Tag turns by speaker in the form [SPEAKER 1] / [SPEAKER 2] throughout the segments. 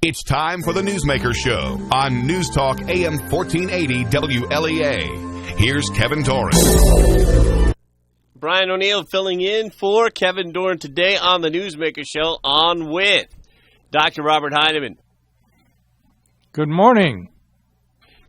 [SPEAKER 1] It's time for the Newsmaker Show on News Talk AM 1480 WLEA. Here's Kevin Doran.
[SPEAKER 2] Brian O'Neill filling in for Kevin Doran today on the Newsmaker Show on with Dr. Robert Heineman.
[SPEAKER 3] Good morning.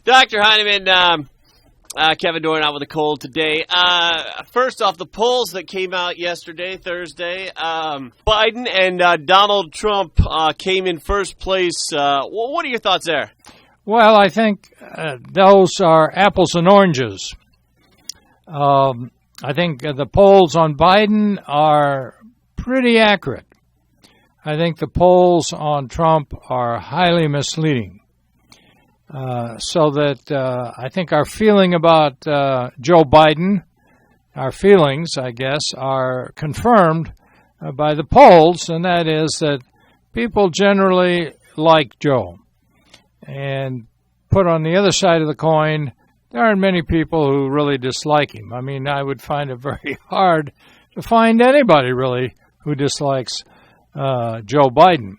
[SPEAKER 2] Dr. Heineman, Kevin Doran out with a cold today. First off, the polls that came out yesterday, Thursday, Biden and Donald Trump came in first place. What are your thoughts there?
[SPEAKER 3] Well, I think those are apples and oranges. I think the polls on Biden are pretty accurate. I think the polls on Trump are highly misleading. So that I think our feeling about Joe Biden, our feelings, I guess, are confirmed by the polls, and that is that people generally like Joe. And put on the other side of the coin, there aren't many people who really dislike him. I mean, I would find it very hard to find anybody, really, who dislikes Joe Biden.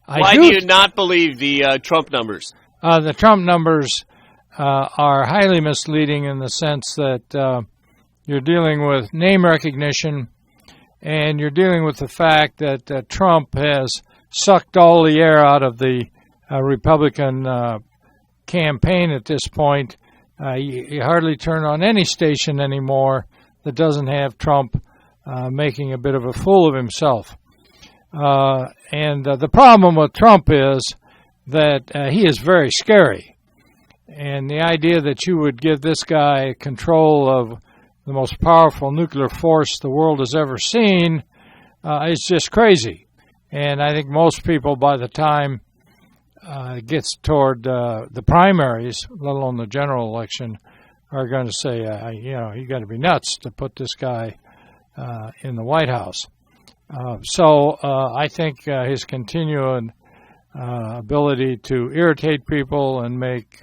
[SPEAKER 2] Why do you not believe the Trump numbers?
[SPEAKER 3] The Trump numbers are highly misleading in the sense that you're dealing with name recognition, and you're dealing with the fact that Trump has sucked all the air out of the Republican campaign at this point. You hardly turn on any station anymore that doesn't have Trump making a bit of a fool of himself. And the problem with Trump is that he is very scary. And the idea that you would give this guy control of the most powerful nuclear force the world has ever seen is just crazy. And I think most people, by the time it gets toward the primaries, let alone the general election, are going to say, you got to be nuts to put this guy in the White House. So I think his continuing ability to irritate people and make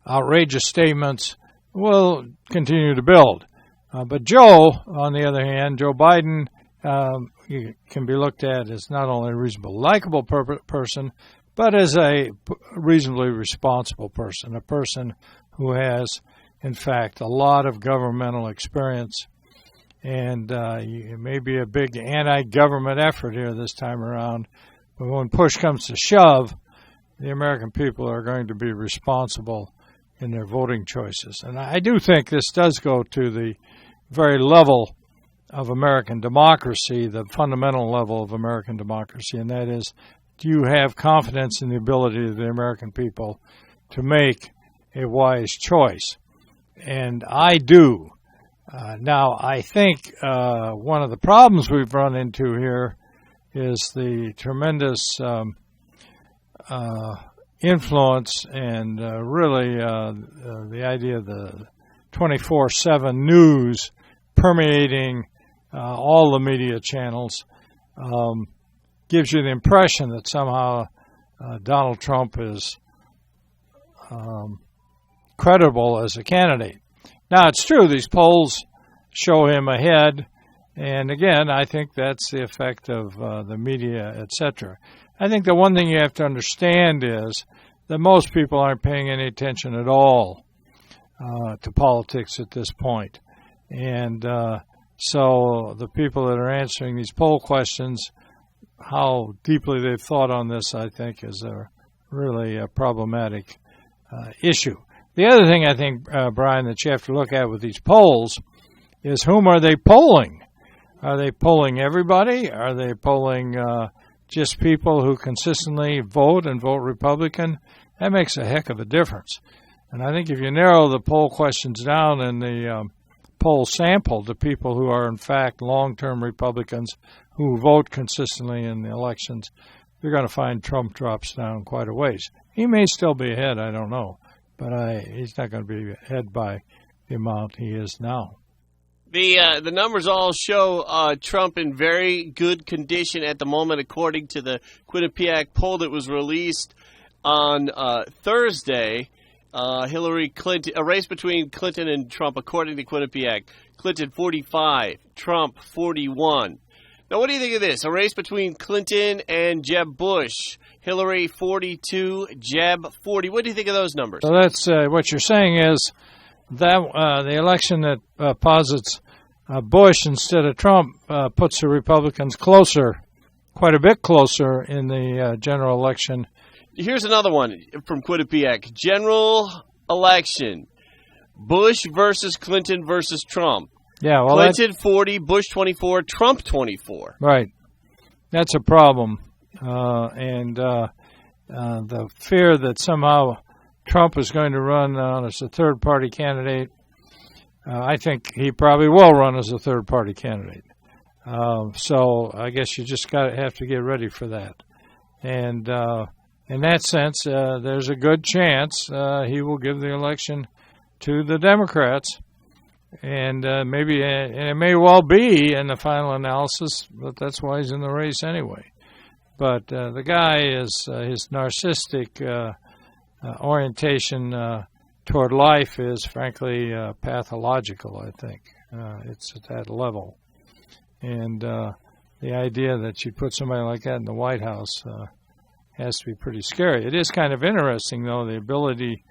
[SPEAKER 3] outrageous statements will continue to build. But Joe, on the other hand, Joe Biden, he can be looked at as not only a reasonably likable person, but as a reasonably responsible person, a person who has, in fact, a lot of governmental experience. And it may be a big anti-government effort here this time around, but when push comes to shove, the American people are going to be responsible in their voting choices. And I do think this does go to the very level of American democracy, the fundamental level of American democracy, and that is, do you have confidence in the ability of the American people to make a wise choice? And I do. Now, I think one of the problems we've run into here is the tremendous influence and really the idea of the 24/7 news permeating all the media channels gives you the impression that somehow Donald Trump is credible as a candidate. Now, it's true, these polls show him ahead, and again, I think that's the effect of the media, etc. I think the one thing you have to understand is that most people aren't paying any attention at all to politics at this point. And so the people that are answering these poll questions, how deeply they've thought on this, I think, is a really problematic issue. The other thing I think, Brian, that you have to look at with these polls is whom are they polling? Are they polling everybody? Are they polling just people who consistently vote and vote Republican? That makes a heck of a difference. And I think if you narrow the poll questions down in the poll sample to people who are, in fact, long-term Republicans who vote consistently in the elections, you're going to find Trump drops down quite a ways. He may still be ahead, I don't know. But he's not going to be ahead by the amount he is now.
[SPEAKER 2] The numbers all show Trump in very good condition at the moment, according to the Quinnipiac poll that was released on Thursday. Hillary Clinton, a race between Clinton and Trump, according to Quinnipiac. Clinton 45, Trump 41. Now, what do you think of this? A race between Clinton and Jeb Bush. Hillary 42, Jeb 40. What do you think of those numbers?
[SPEAKER 3] So that's what you're saying is that the election that posits Bush instead of Trump puts the Republicans closer, quite a bit closer in the general election.
[SPEAKER 2] Here's another one from Quinnipiac. General election. Bush versus Clinton versus Trump.
[SPEAKER 3] Yeah, well,
[SPEAKER 2] Clinton 40, Bush 24, Trump 24.
[SPEAKER 3] Right. That's a problem. And the fear that somehow Trump is going to run as a third-party candidate, I think he probably will run as a third-party candidate. So I guess you just have to get ready for that. And in that sense, there's a good chance he will give the election to the Democrats. And and it may well be in the final analysis, but that's why he's in the race anyway. But the guy is his narcissistic orientation toward life is frankly pathological, I think. It's at that level. And the idea that you put somebody like that in the White House has to be pretty scary. It is kind of interesting, though, the ability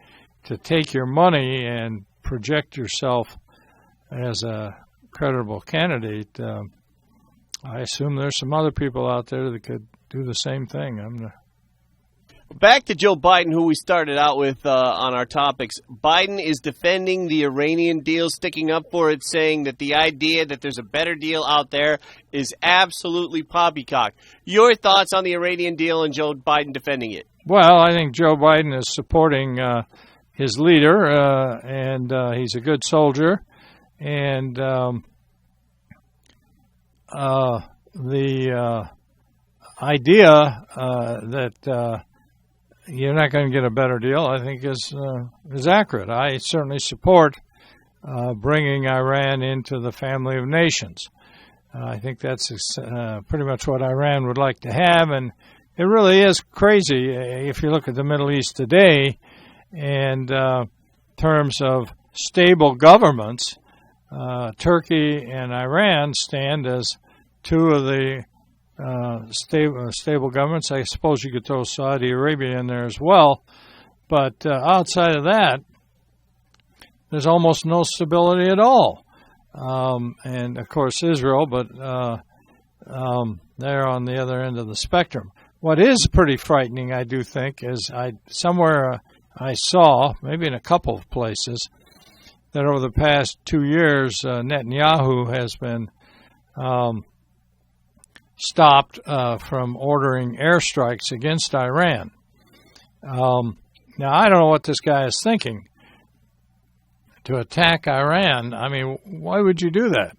[SPEAKER 3] to take your money and project yourself as a credible candidate. I assume there's some other people out there that could do the same thing.
[SPEAKER 2] Back to Joe Biden, who we started out with on our topics. Biden is defending the Iranian deal, sticking up for it, saying that the idea that there's a better deal out there is absolutely poppycock. Your thoughts on the Iranian deal and Joe Biden defending it?
[SPEAKER 3] Well, I think Joe Biden is supporting his leader, and he's a good soldier. And the idea that you're not going to get a better deal, I think, is accurate. I certainly support bringing Iran into the family of nations. I think that's pretty much what Iran would like to have, and it really is crazy if you look at the Middle East today and terms of stable governments. Turkey and Iran stand as two of the stable governments. I suppose you could throw Saudi Arabia in there as well. But outside of that, there's almost no stability at all. And, of course, Israel, but they're on the other end of the spectrum. What is pretty frightening, I do think, is somewhere I saw, maybe in a couple of places, that over the past 2 years, Netanyahu has been stopped from ordering airstrikes against Iran. Now, I don't know what this guy is thinking. To attack Iran, I mean, why would you do that?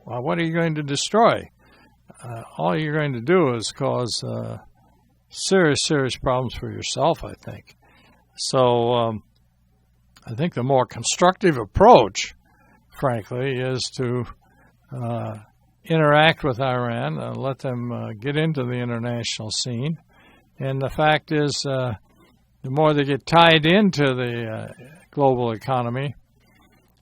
[SPEAKER 3] What are you going to destroy? All you're going to do is cause serious, serious problems for yourself, I think. So I think the more constructive approach, frankly, is to interact with Iran, let them get into the international scene. And the fact is, the more they get tied into the global economy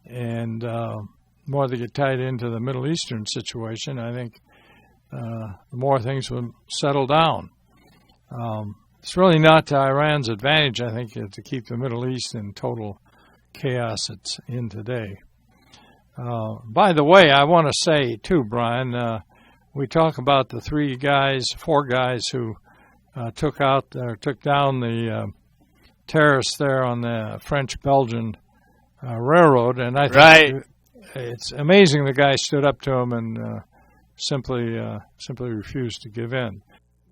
[SPEAKER 3] and the more they get tied into the Middle Eastern situation, I think the more things will settle down. It's really not to Iran's advantage, I think, to keep the Middle East in total chaos it's in today. By the way, I want to say, too, Brian, we talk about the four guys who took down the terrorists there on the French-Belgian railroad, and I think it's amazing the guy stood up to him and simply refused to give in.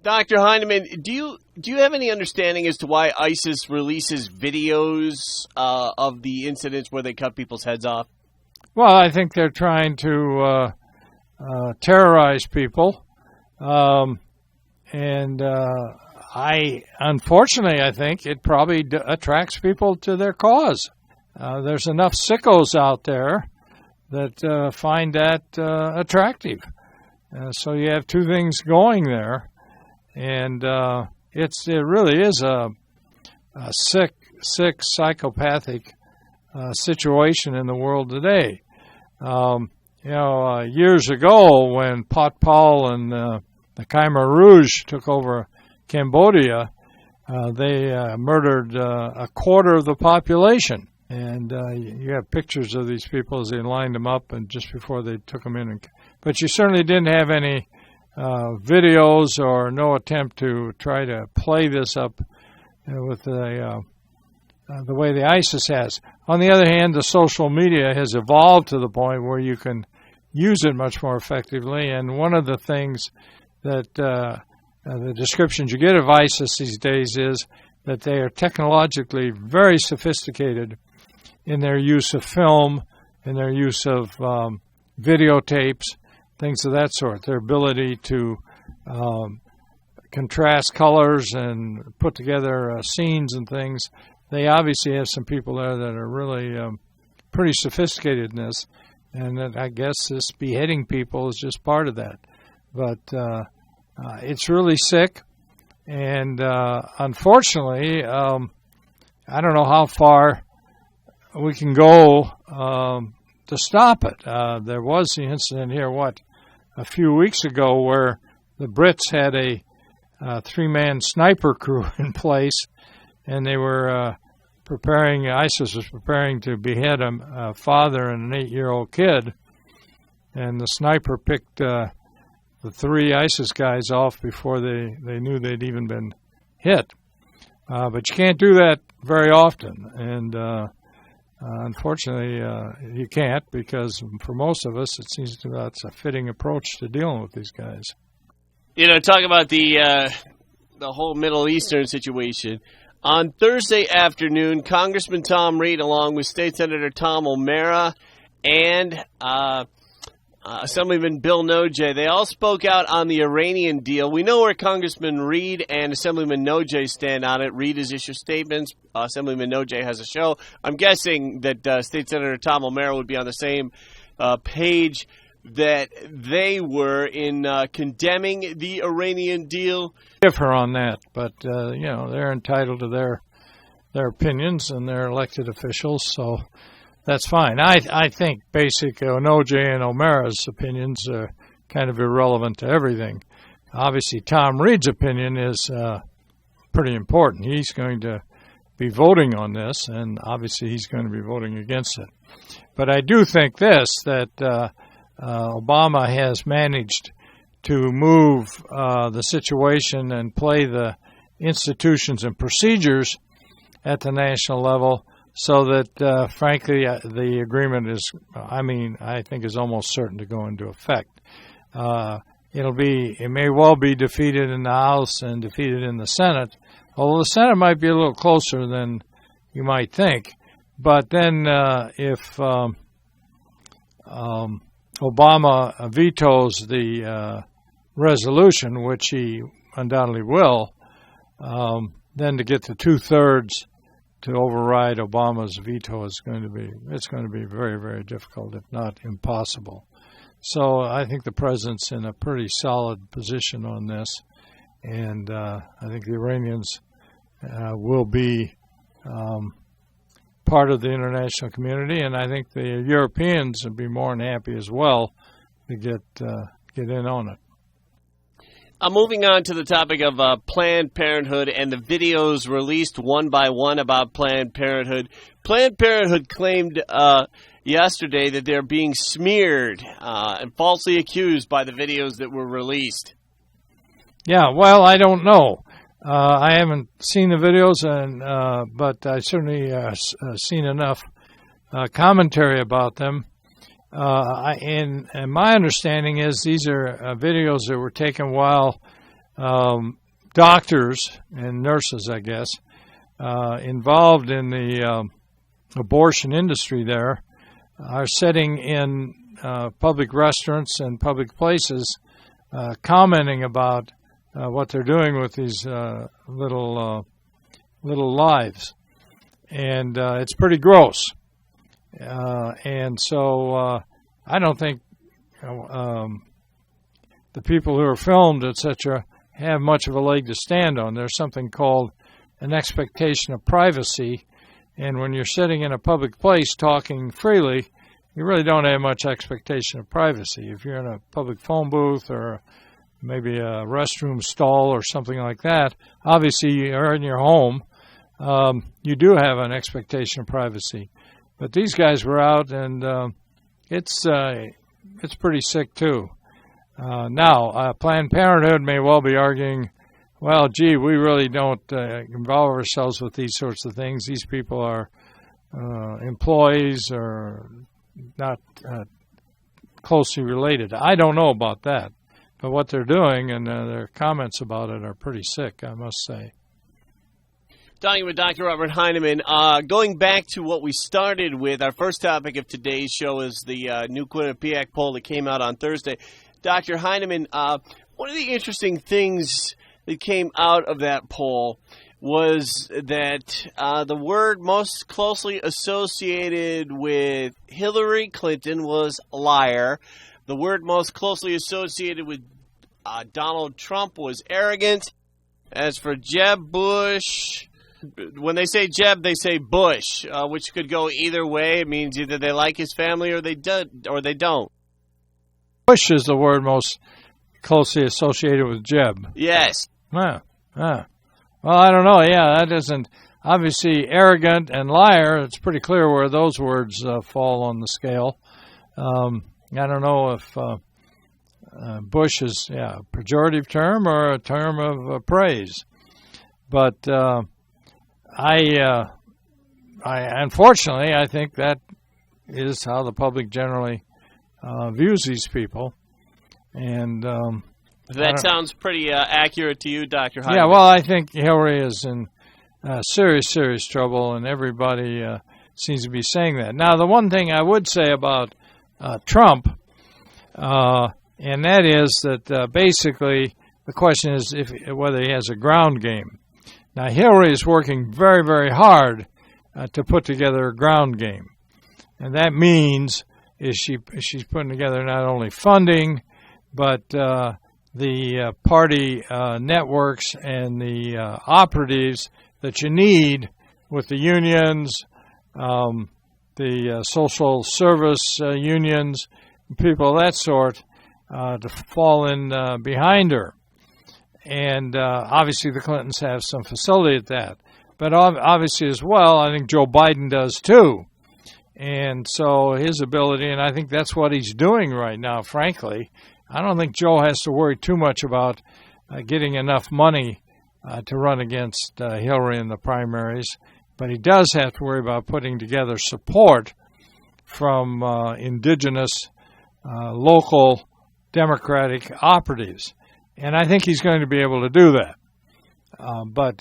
[SPEAKER 2] Dr. Heineman, do you have any understanding as to why ISIS releases videos of the incidents where they cut people's heads off?
[SPEAKER 3] Well, I think they're trying to terrorize people, and unfortunately, I think it probably attracts people to their cause. There's enough sickos out there that find that attractive. So you have two things going there. And it really is a sick, psychopathic situation in the world today. Years ago when Pot Paul and the Khmer Rouge took over Cambodia, they murdered a quarter of the population. And you have pictures of these people as they lined them up and just before they took them in. But you certainly didn't have any videos or no attempt to try to play this up with the way the ISIS has. On the other hand, the social media has evolved to the point where you can use it much more effectively. And one of the things that the descriptions you get of ISIS these days is that they are technologically very sophisticated in their use of film, in their use of videotapes, things of that sort. Their ability to contrast colors and put together scenes and things. They obviously have some people there that are really pretty sophisticated in this, and that I guess this beheading people is just part of that. But it's really sick, and unfortunately, I don't know how far we can go to stop it. There was the incident here, a few weeks ago where the Brits had a three-man sniper crew in place, and they were ISIS was preparing to behead a father and an 8-year-old kid, and the sniper picked the three ISIS guys off before they knew they'd even been hit. But you can't do that very often, and unfortunately you can't, because for most of us it seems that's a fitting approach to dealing with these guys.
[SPEAKER 2] Talk about the whole Middle Eastern situation. On Thursday afternoon, Congressman Tom Reed, along with State Senator Tom O'Mara and Assemblyman Bill Nojay, they all spoke out on the Iranian deal. We know where Congressman Reed and Assemblyman Nojay stand on it. Reed has issued statements. Assemblyman Nojay has a show. I'm guessing that State Senator Tom O'Mara would be on the same page that they were in condemning the Iranian deal.
[SPEAKER 3] Differ on that, but they're entitled to their opinions, and they're elected officials, so that's fine. I think basically Nojay and O'Mara's opinions are kind of irrelevant to everything. Obviously, Tom Reed's opinion is pretty important. He's going to be voting on this, and obviously he's going to be voting against it. But I do think that Obama has managed to move the situation and play the institutions and procedures at the national level so that, frankly, the agreement I think is almost certain to go into effect. It may well be defeated in the House and defeated in the Senate, although the Senate might be a little closer than you might think. But then if Obama vetoes the resolution, which he undoubtedly will, then to get to 2/3 to override Obama's veto is going to be very, very difficult, if not impossible. So I think the president's in a pretty solid position on this, and I think the Iranians will be part of the international community, and I think the Europeans would be more than happy as well to get in on it.
[SPEAKER 2] Moving on to the topic of Planned Parenthood and the videos released one by one about Planned Parenthood. Planned Parenthood claimed yesterday that they're being smeared and falsely accused by the videos that were released.
[SPEAKER 3] Yeah, well, I don't know. I haven't seen the videos, but I certainly seen enough commentary about them. And my understanding is these are videos that were taken while doctors and nurses, I guess, involved in the abortion industry there are sitting in public restaurants and public places commenting about what they're doing with these little lives. And it's pretty gross. And so I don't think the people who are filmed, etc., have much of a leg to stand on. There's something called an expectation of privacy, and when you're sitting in a public place talking freely you really don't have much expectation of privacy. If you're in a public phone booth or maybe a restroom stall or something like that, obviously you're in your home. You do have an expectation of privacy. But these guys were out, and it's pretty sick, too. Now, Planned Parenthood may well be arguing, well, gee, we really don't involve ourselves with these sorts of things. These people are employees or not closely related. I don't know about that. But what they're doing and their comments about it are pretty sick, I must say.
[SPEAKER 2] Talking with Dr. Robert Heineman, going back to what we started with, our first topic of today's show is the new Quinnipiac poll that came out on Thursday. Dr. Heineman, one of the interesting things that came out of that poll was that the word most closely associated with Hillary Clinton was liar. The word most closely associated with Donald Trump was arrogant. As for Jeb Bush, when they say Jeb, they say Bush, which could go either way. It means either they like his family or they don't.
[SPEAKER 3] Bush is the word most closely associated with Jeb.
[SPEAKER 2] Yes.
[SPEAKER 3] Well, I don't know. Yeah, that isn't obviously arrogant and liar. It's pretty clear where those words fall on the scale. I don't know if Bush is a pejorative term or a term of praise, but I unfortunately I think that is how the public generally views these people, and
[SPEAKER 2] that sounds pretty accurate to you, Dr. Heineman.
[SPEAKER 3] Yeah, well, I think Hillary is in serious trouble, and everybody seems to be saying that. Now, the one thing I would say about Trump, and that is that basically the question is whether he has a ground game. Now, Hillary is working very, very hard to put together a ground game, and that means she's putting together not only funding, but the party networks and the operatives that you need with the unions, the social service unions, people of that sort, to fall in behind her. And obviously the Clintons have some facility at that. But obviously as well, I think Joe Biden does too. And so his ability, and I think that's what he's doing right now, frankly. I don't think Joe has to worry too much about getting enough money to run against Hillary in the primaries, but he does have to worry about putting together support from indigenous, local Democratic operatives. And I think he's going to be able to do that. But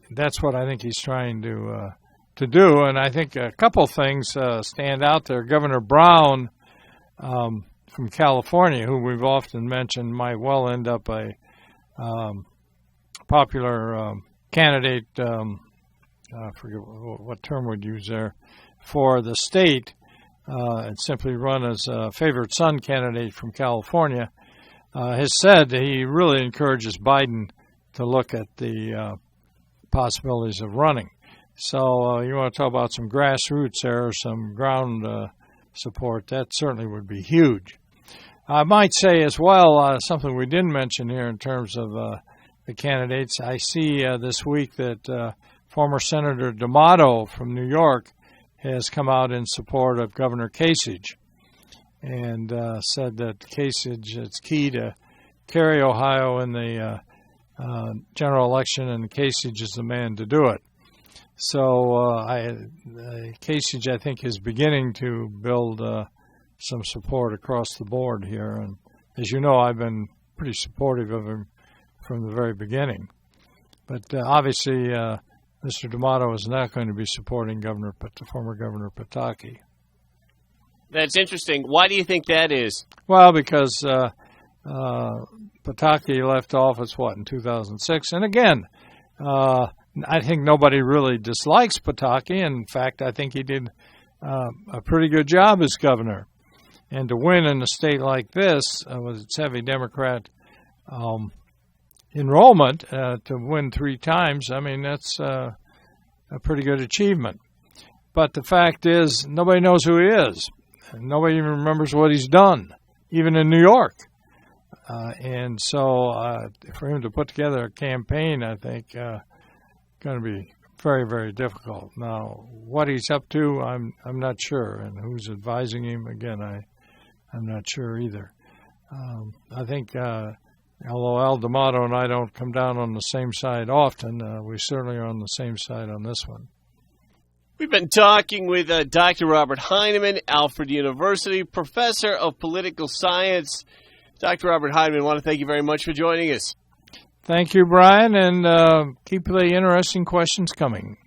[SPEAKER 3] that's what I think he's trying to do. And I think a couple things stand out there. Governor Brown from California, who we've often mentioned might well end up a popular candidate, I forget what term we'd use there, for the state, and simply run as a favorite son candidate from California, has said that he really encourages Biden to look at the possibilities of running. So you want to talk about some grassroots there, some ground support, that certainly would be huge. I might say as well, something we didn't mention here in terms of the candidates. I see this week that former Senator D'Amato from New York has come out in support of Governor Kasich and said that Kasich is key to carry Ohio in the general election, and Kasich is the man to do it. So Kasich, I think, is beginning to build some support across the board here. And as you know, I've been pretty supportive of him from the very beginning. But obviously, Mr. D'Amato is not going to be supporting former Governor Pataki.
[SPEAKER 2] That's interesting. Why do you think that is?
[SPEAKER 3] Well, because Pataki left office, in 2006? And again, I think nobody really dislikes Pataki. In fact, I think he did a pretty good job as governor. And to win in a state like this, with its heavy Democrat enrollment, to win 3 times, I mean, that's a pretty good achievement. But the fact is, nobody knows who he is. nobody even remembers what he's done, even in New York. And so for him to put together a campaign, I think, going to be very, very difficult. Now, what he's up to, I'm not sure, and who's advising him, again, I'm not sure either. I think, although Al D'Amato and I don't come down on the same side often, we certainly are on the same side on this one.
[SPEAKER 2] We've been talking with Dr. Robert Heineman, Alfred University, professor of political science. Dr. Robert Heineman, I want to thank you very much for joining us.
[SPEAKER 3] Thank you, Brian, and keep the interesting questions coming.